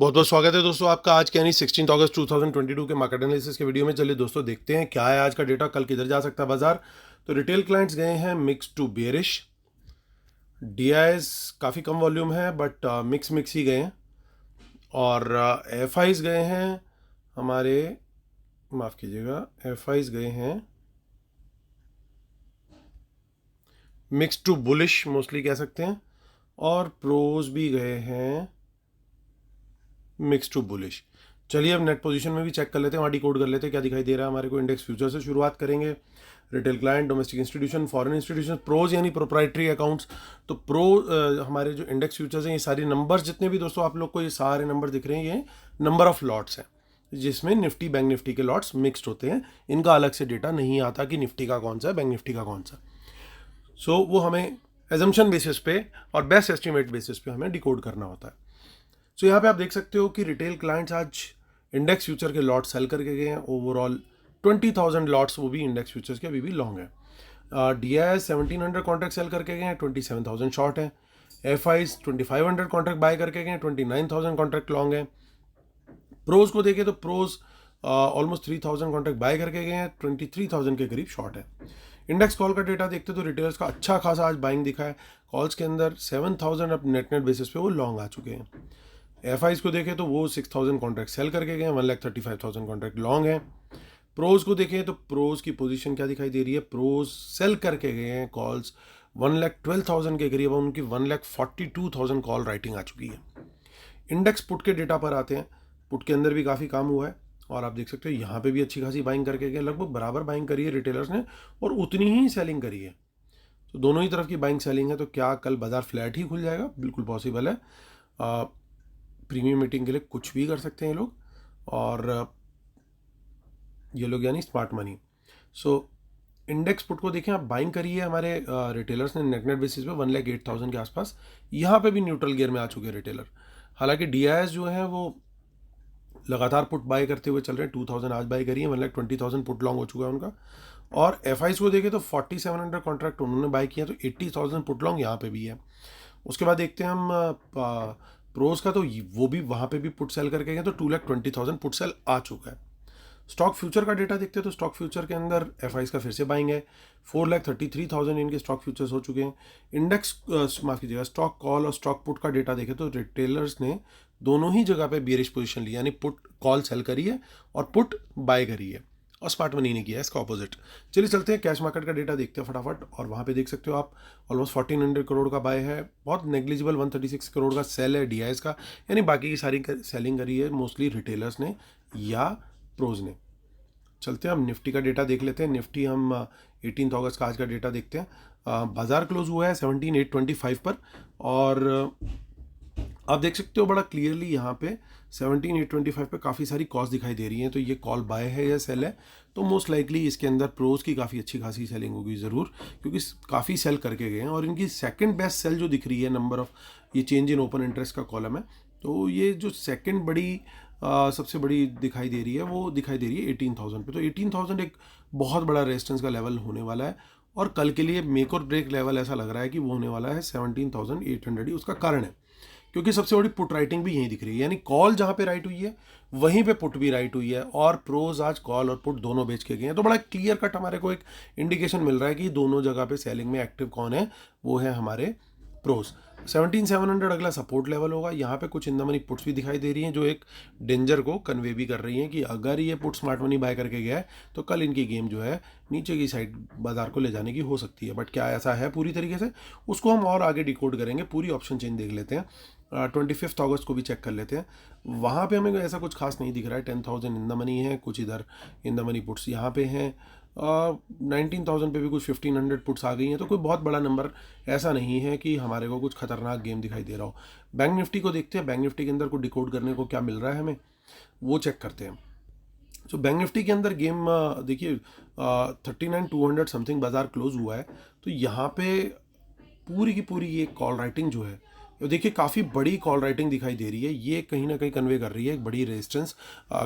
बहुत बहुत स्वागत है दोस्तों आपका आज के यानी 16 अगस्त 2022 के मार्केट एनालिसिस के वीडियो में। चलिए दोस्तों देखते हैं क्या है आज का डेटा, कल किधर जा सकता है बाजार। तो रिटेल क्लाइंट्स गए हैं मिक्स टू बेयरिश। डीआईएस काफ़ी कम वॉल्यूम है बट मिक्स ही गए हैं। और एफआईज गए हैं हमारे, माफ़ कीजिएगा, एफआईज गए हैं मिक्स टू बुलिश मोस्टली कह सकते हैं। और प्रोज भी गए हैं मिक्स टू बुलिश। चलिए अब नेट पोजीशन में भी चेक कर लेते हैं, वहाँ डिकोड कर लेते हैं क्या दिखाई दे रहा है हमारे को। इंडेक्स फ्यूचर से शुरुआत करेंगे। Retail client, domestic institution, foreign institution, pros यानी प्रोप्राइटरी अकाउंट्स। तो हमारे जो इंडेक्स फ्यूचर्स हैं, ये सारी नंबर्स जितने भी दोस्तों आप लोग को ये सारे नंबर दिख रहे हैं, ये नंबर ऑफ लॉट्स हैं जिसमें निफ्टी बैंक निफ्टी के लॉट्स मिक्सड होते हैं। इनका अलग से डेटा नहीं आता कि निफ्टी का कौन सा है, बैंक निफ्टी का कौन सा। सो वो हमें एजम्पशन बेसिस पे और बेस्ट एस्टिमेट बेसिस पे हमें डिकोड करना होता है। सो यहाँ पे आप देख सकते हो कि रिटेल क्लाइंट्स आज इंडेक्स फ्यूचर के लॉट सेल करके गए हैं। ओवरऑल 20,000 लॉट्स वो भी इंडेक्स फ्यूचर्स के अभी भी लॉन्ग है। डीआईएस 1700 कॉन्ट्रैक्ट सेल करके गए हैं, 27,000 शॉर्ट है। एफआईज 2500 कॉन्ट्रैक्ट बाय करके गए हैं, 29,000 कॉन्ट्रैक्ट लॉन्ग है। प्रोज को देखें तो प्रोज ऑलमोस्ट 3,000 कॉन्ट्रैक्ट बाय करके गए हैं, 23,000 के करीब शॉर्ट है। इंडेक्स कॉल का डेटा देखते तो रिटेलर्स का अच्छा खासा आज बाइंग दिखा है। कॉल्स के अंदर 7,000 अब नेट बेसिस पे वो लॉन्ग आ चुके हैं। एफआईज को देखें तो वो 6,000 कॉन्ट्रैक्ट सेल करके गए हैं, 1,35,000 कॉन्ट्रैक्ट लॉन्ग है। प्रोज को देखें तो प्रोज की पोजीशन क्या दिखाई दे रही है, प्रोज सेल करके गए हैं कॉल्स 1,12,000 के करीब, उनकी 1,42,000 कॉल राइटिंग आ चुकी है। इंडेक्स पुट के डेटा पर आते हैं। पुट के अंदर भी काफ़ी काम हुआ है और आप देख सकते हो यहाँ पे भी अच्छी खासी बाइंग करके गए, लगभग बराबर बाइंग करी है रिटेलर्स ने और उतनी ही सेलिंग करी है। तो दोनों ही तरफ की बाइंग सेलिंग है। तो क्या कल बाजार फ्लैट ही खुल जाएगा? बिल्कुल पॉसिबल है। प्रीमियम मीटिंग के लिए कुछ भी कर सकते हैं ये लोग, और ये लोग यानी smart money. So index put को देखें आप, बाइंग करी है हमारे रिटेलर्स ने नेट बेसिस पे 1,08,000 के आसपास। यहाँ पे भी न्यूट्रल गियर में आ चुके हैं रिटेलर। हालांकि डीआईएस जो है वो लगातार पुट बाय करते हुए चल रहे हैं, 2,000 आज बाय करी है, 1,20,000 पुट लॉन्ग हो चुका है उनका। और एफआईज को देखें तो 4,700 कॉन्ट्रैक्ट उन्होंने बाय किया, तो 80,000 पुट लॉन्ग यहाँ पे भी है। उसके बाद देखते हैं हम प्रोज का, तो वो भी वहाँ पे भी पुट सेल करके गए, तो 2,20,000 पुट सेल आ चुका है। स्टॉक फ्यूचर का डेटा देखते हैं तो स्टॉक फ्यूचर के अंदर एफआईज का फिर से बाइंग है, 4,33,000 इनके स्टॉक फ्यूचर्स हो चुके हैं। इंडेक्स माफ कीजिएगा, स्टॉक कॉल और स्टॉक पुट का डेटा देखें तो रिटेलर्स ने दोनों ही जगह पे बियरिश पोजीशन ली, यानी पुट कॉल सेल करी है और पुट बाय करी है, और स्मार्ट मनी ने किया है इसका ऑपोजिट। चलिए चलते हैं कैश मार्केट का डेटा देखते हैं फटाफट। और वहाँ पे देख सकते हो आप ऑलमोस्ट 1,400 करोड़ का बाय है, बहुत नेग्लिजिबल 136 करोड़ का सेल है डीआईएस का, यानी बाकी की सारी सेलिंग करी है मोस्टली रिटेलर्स ने या प्रोज ने। चलते हैं हम निफ्टी का डेटा देख लेते हैं। निफ्टी हम 18 अगस्त का आज का डेटा देखते हैं। बाजार क्लोज हुआ है 17,825 पर, और आप देख सकते हो बड़ा क्लियरली यहाँ पे 17,825 पे काफ़ी सारी कॉस्ट दिखाई दे रही हैं। तो ये कॉल बाय है या सेल है? तो मोस्ट लाइकली इसके अंदर प्रोज की काफ़ी अच्छी खासी सेलिंग होगी ज़रूर, क्योंकि काफ़ी सेल करके गए हैं। और इनकी सेकंड बेस्ट सेल जो दिख रही है, नंबर ऑफ ये चेंज इन ओपन इंटरेस्ट का कॉलम है, तो ये जो सेकंड बड़ी सबसे बड़ी दिखाई दे रही है वो दिखाई दे रही है 18,000 पे। तो 18,000 एक बहुत बड़ा रेजिस्टेंस का लेवल होने वाला है, और कल के लिए मेक और ब्रेक लेवल ऐसा लग रहा है कि वो होने वाला है 17,800 ही। उसका कारण है क्योंकि सबसे बड़ी पुट राइटिंग भी यहीं दिख रही है, यानी कॉल जहाँ पे राइट हुई है वहीं पे पुट भी राइट हुई है, और प्रोज आज कॉल और पुट दोनों बेच के गए हैं। तो बड़ा क्लियर कट हमारे को एक इंडिकेशन मिल रहा है कि दोनों जगह पे सेलिंग में एक्टिव कौन है, वो है हमारे प्रोज। 17,700 अगला सपोर्ट लेवल होगा। यहाँ पे कुछ इन द मनी पुट्स भी दिखाई दे रही हैं जो एक डेंजर को कन्वे भी कर रही हैं कि अगर ये पुट स्मार्ट मनी बाय करके गया है तो कल इनकी गेम जो है नीचे की साइड बाजार को ले जाने की हो सकती है। बट क्या ऐसा है पूरी तरीके से, उसको हम और आगे डिकोड करेंगे। पूरी ऑप्शन चेंज देख लेते हैं। 25 अगस्त को भी चेक कर लेते हैं। वहाँ पे हमें ऐसा कुछ खास नहीं दिख रहा है। 10,000 इन द मनी है, कुछ इधर इन द मनी पुट्स यहाँ पे हैं। 19,000 पे भी कुछ 1,500 पुट्स आ गई हैं। तो कोई बहुत बड़ा नंबर ऐसा नहीं है कि हमारे को कुछ खतरनाक गेम दिखाई दे रहा हो। बैंक निफ्टी को देखते हैं, बैंक निफ्टी के अंदर को डिकोड करने को क्या मिल रहा है हमें, वो चेक करते हैं। तो बैंक निफ्टी के अंदर गेम देखिए 39,200 समथिंग बाजार क्लोज हुआ है। तो यहाँ पे पूरी की पूरी ये कॉल राइटिंग जो है, तो देखिए काफ़ी बड़ी कॉल राइटिंग दिखाई दे रही है। ये कहीं ना कहीं कन्वे कर रही है एक बड़ी रेजिस्टेंस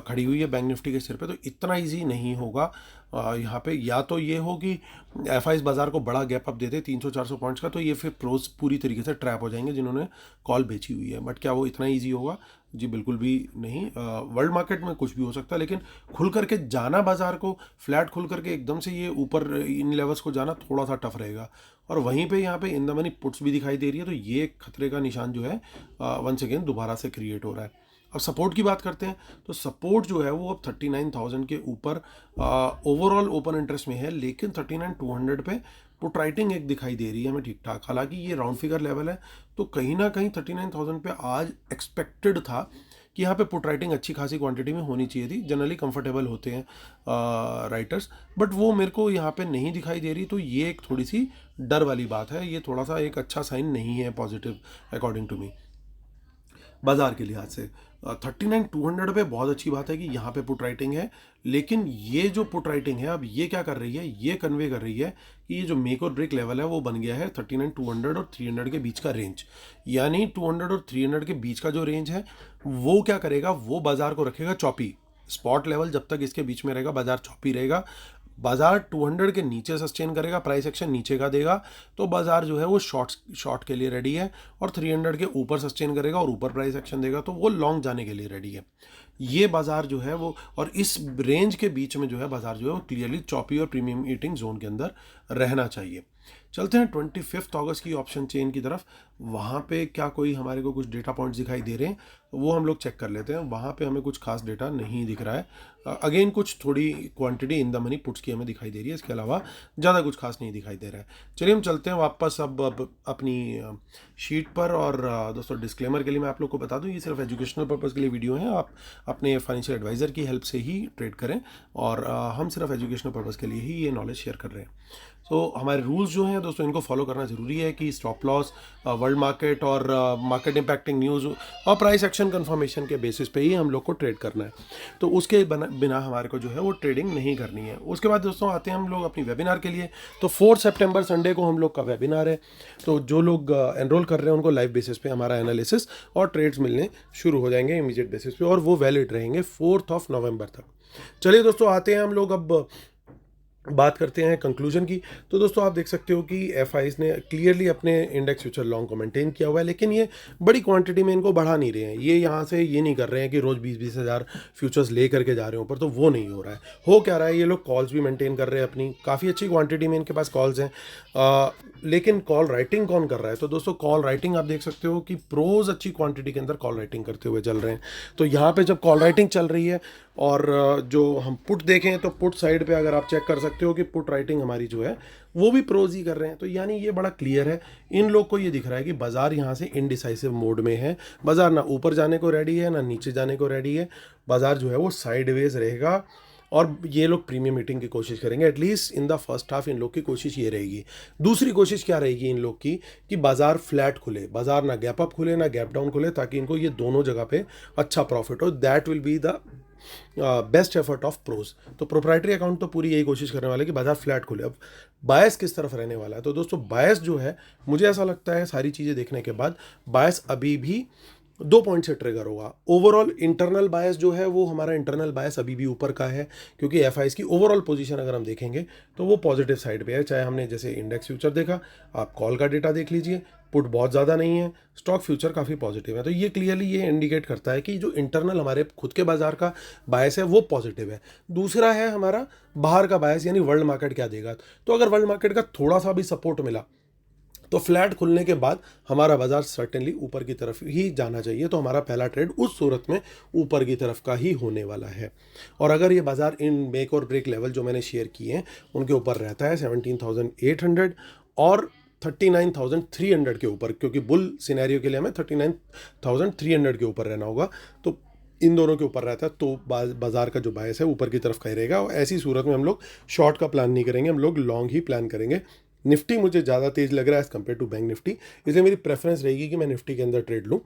खड़ी हुई है बैंक निफ्टी के सिर पे। तो इतना इजी नहीं होगा यहाँ पे, या तो ये हो कि एफआईज बाजार को बड़ा गैप अप देते 300-400 पॉइंट्स का, तो ये फिर प्रोज पूरी तरीके से ट्रैप हो जाएंगे जिन्होंने कॉल बेची हुई है। बट क्या वो इतना ईजी होगा? जी बिल्कुल भी नहीं। वर्ल्ड मार्केट में कुछ भी हो सकता है, लेकिन खुल करके जाना बाजार को, फ्लैट खुल करके एकदम से ये ऊपर इन लेवल्स को जाना थोड़ा सा टफ रहेगा। और वहीं पे यहाँ पे इन द मनी पुट्स भी दिखाई दे रही है, तो ये एक खतरे का निशान जो है वंस अगेन दोबारा से क्रिएट हो रहा है। अब सपोर्ट की बात करते हैं, तो सपोर्ट जो है वो अब 39,000 के ऊपर ओवरऑल ओपन इंटरेस्ट में है, लेकिन 39,200 पे पुट राइटिंग एक दिखाई दे रही है हमें ठीक ठाक। हालांकि ये राउंड फिगर लेवल है, तो कहीं ना कहीं 39,000 पे आज एक्सपेक्टेड था कि यहाँ पे पुट राइटिंग अच्छी खासी क्वांटिटी में होनी चाहिए थी। जनरली कंफर्टेबल होते हैं राइटर्स, बट वो मेरे को यहाँ पे नहीं दिखाई दे रही, तो ये एक थोड़ी सी डर वाली बात है। ये थोड़ा सा एक अच्छा साइन नहीं है पॉजिटिव अकॉर्डिंग टू मी बाजार के लिहाज से। 39,200 पे बहुत अच्छी बात है कि यहाँ पे पुट राइटिंग है, लेकिन ये जो पुट राइटिंग है अब ये क्या कर रही है, ये कन्वे कर रही है कि ये जो मेक और ब्रेक लेवल है वो बन गया है 39,200 और 300 के बीच का रेंज। यानी 200 और 300 के बीच का जो रेंज है वो क्या करेगा, वो बाजार को रखेगा चौपी। स्पॉट लेवल जब तक इसके बीच में रहेगा बाजार चौपी रहेगा। बाजार 200 के नीचे सस्टेन करेगा, प्राइस एक्शन नीचे का देगा, तो बाजार जो है वो शॉर्ट के लिए रेडी है। और 300 के ऊपर सस्टेन करेगा और ऊपर प्राइस एक्शन देगा, तो वो लॉन्ग जाने के लिए रेडी है। ये बाजार जो है वो, और इस रेंज के बीच में जो है बाजार जो है वो क्लियरली चॉपी और प्रीमियम ईटिंग जोन के अंदर रहना चाहिए। चलते हैं 25 अगस्त की ऑप्शन चेन की तरफ। वहाँ पे क्या कोई हमारे को कुछ डेटा पॉइंट्स दिखाई दे रहे हैं, वो हम लोग चेक कर लेते हैं। वहाँ पे हमें कुछ खास डेटा नहीं दिख रहा है। अगेन कुछ थोड़ी quantity in the money puts की हमें दिखाई दे रही है, इसके अलावा ज़्यादा कुछ खास नहीं दिखाई दे रहा है। चलिए हम चलते हैं वापस अब अपनी शीट पर। और दोस्तों डिस्क्लेमर के लिए मैं आप लोग को बता दूं, ये सिर्फ एजुकेशनल पर्पज़ के लिए वीडियो है। आप अपने फाइनेंशियल एडवाइज़र की हेल्प से ही ट्रेड करें, और हम सिर्फ एजुकेशनल पर्पज़ के लिए ही ये नॉलेज शेयर कर रहे हैं। तो हमारे रूल्स जो हैं दोस्तों, इनको फॉलो करना ज़रूरी है कि स्टॉप लॉस, वर्ल्ड मार्केट और मार्केट इम्पैक्टिंग न्यूज़ और प्राइस एक्शन कंफर्मेशन के बेसिस पे ही हम लोग को ट्रेड करना है। तो उसके बिना हमारे को जो है वो ट्रेडिंग नहीं करनी है। उसके बाद दोस्तों आते हैं हम लोग अपनी वेबिनार के लिए। तो 4 सितंबर संडे को हम लोग का वेबिनार है। तो जो लोग एनरोल कर रहे हैं उनको लाइव बेसिस पे हमारा एनालिसिस और ट्रेड्स मिलने शुरू हो जाएंगे इमीडिएट बेसिस पे, और वो वैलिड रहेंगे 4 नवंबर तक। चलिए दोस्तों आते हैं हम लोग अब बात करते हैं कंक्लूजन की। तो दोस्तों आप देख सकते हो कि एफआईज ने क्लियरली अपने इंडेक्स फ्यूचर लॉन्ग को मेंटेन किया हुआ है, लेकिन ये बड़ी क्वांटिटी में इनको बढ़ा नहीं रहे हैं। ये यहाँ से ये नहीं कर रहे हैं कि रोज़ 20-20 हज़ार फ्यूचर्स ले करके जा रहे हैं ऊपर, तो वो नहीं हो रहा है। हो क्या रहा है, ये लोग कॉल्स भी मेंटेन कर रहे हैं अपनी, काफ़ी अच्छी क्वांटिटी में इनके पास कॉल्स हैं। लेकिन कॉल राइटिंग कौन कर रहा है? तो दोस्तों कॉल राइटिंग आप देख सकते हो कि प्रोज अच्छी क्वांटिटी के अंदर कॉल राइटिंग करते हुए चल रहे हैं। तो यहाँ पे जब कॉल राइटिंग चल रही है, और जो हम पुट देखें तो पुट साइड पे अगर आप चेक कर सकते हो कि पुट राइटिंग हमारी जो है वो भी प्रोज ही कर रहे हैं। तो यानी ये बड़ा क्लियर है, इन लोग को ये दिख रहा है कि बाजार यहाँ से इनडिसाइसिव मोड में है। बाजार ना ऊपर जाने को रेडी है ना नीचे जाने को रेडी है। बाजार जो है वो साइडवेज रहेगा, और ये लोग प्रीमियम मीटिंग की कोशिश करेंगे। At least in the first half in लोग की कोशिश ये रहेगी। दूसरी कोशिश क्या रहेगी इन लोग की, कि बाजार फ्लैट खुले, बाजार ना गैप अप खुले ना गैप डाउन खुले, ताकि इनको ये दोनों जगह पे अच्छा प्रॉफिट हो। That will be the best effort of pros. तो प्रोप्राइटरी अकाउंट तो पूरी यही कोशिश करने वाले कि बाजार फ्लैट खुले। अब बायस किस तरफ रहने वाला है? तो दोस्तों बायस जो है, मुझे ऐसा लगता है सारी चीज़ें देखने के बाद, बायस अभी भी 2 पॉइंट से ट्रिगर होगा। ओवरऑल इंटरनल बायस जो है वो हमारा इंटरनल बायस अभी भी ऊपर का है, क्योंकि एफआईज की ओवरऑल पोजीशन अगर हम देखेंगे तो वो पॉजिटिव साइड पे है। चाहे हमने जैसे इंडेक्स फ्यूचर देखा, आप कॉल का डेटा देख लीजिए, पुट बहुत ज़्यादा नहीं है, स्टॉक फ्यूचर काफ़ी पॉजिटिव है। तो ये क्लियरली ये इंडिकेट करता है कि जो इंटरनल हमारे खुद के बाजार का बायस है वो पॉजिटिव है। दूसरा है हमारा बाहर का बायस, यानी वर्ल्ड मार्केट क्या देगा। तो अगर वर्ल्ड मार्केट का थोड़ा सा भी सपोर्ट मिला तो फ्लैट खुलने के बाद हमारा बाजार सर्टेनली ऊपर की तरफ ही जाना चाहिए। तो हमारा पहला ट्रेड उस सूरत में ऊपर की तरफ का ही होने वाला है। और अगर ये बाजार इन मेक और ब्रेक लेवल जो मैंने शेयर किए हैं उनके ऊपर रहता है 17,800 और 39,300 के ऊपर, क्योंकि बुल सिनेरियो के लिए हमें 39,300 के ऊपर रहना होगा, तो इन दोनों के ऊपर रहता है, तो बाजार का जो बायस है ऊपर की तरफ का ही रहेगा। और ऐसी सूरत में हम लोग शॉर्ट का प्लान नहीं करेंगे, हम लोग लॉन्ग ही प्लान करेंगे। निफ्टी मुझे ज़्यादा तेज लग रहा है as compare to bank Nifty, इसलिए मेरी प्रेफरेंस रहेगी कि मैं निफ्टी के अंदर ट्रेड लूँ।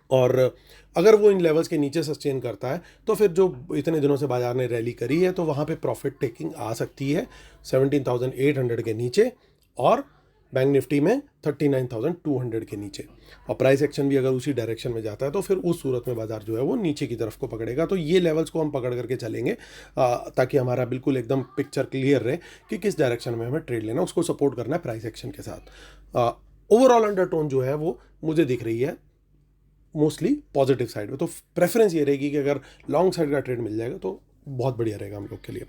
और अगर वो इन लेवल्स के नीचे सस्टेन करता है तो फिर जो इतने दिनों से बाजार ने रैली करी है तो वहाँ पे प्रॉफिट टेकिंग आ सकती है 17,800 के नीचे, और बैंक निफ्टी में 39,200 के नीचे। और प्राइस एक्शन भी अगर उसी डायरेक्शन में जाता है तो फिर उस सूरत में बाजार जो है वो नीचे की तरफ को पकड़ेगा। तो ये लेवल्स को हम पकड़ करके चलेंगे ताकि हमारा बिल्कुल एकदम पिक्चर क्लियर रहे कि किस डायरेक्शन में हमें ट्रेड लेना, उसको सपोर्ट करना है प्राइस एक्शन के साथ। ओवरऑल अंडरटोन जो है वो मुझे दिख रही है मोस्टली पॉजिटिव साइड में। तो प्रेफरेंस ये रहेगी कि अगर लॉन्ग साइड का ट्रेड मिल जाएगा तो बहुत बढ़िया रहेगा हम लोग के लिए।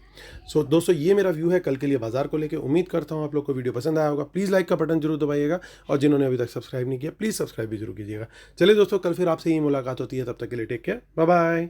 सो दोस्तों, ये मेरा व्यू है कल के लिए बाजार को लेके। उम्मीद करता हूँ आप लोग को वीडियो पसंद आया होगा। प्लीज़ लाइक का बटन जरूर दबाइएगा, और जिन्होंने अभी तक सब्सक्राइब नहीं किया प्लीज़ सब्सक्राइब भी जरूर कीजिएगा। चलिए दोस्तों, कल फिर आपसे ही मुलाकात होती है, तब तक के लिए टेक केयर, बाय बाय।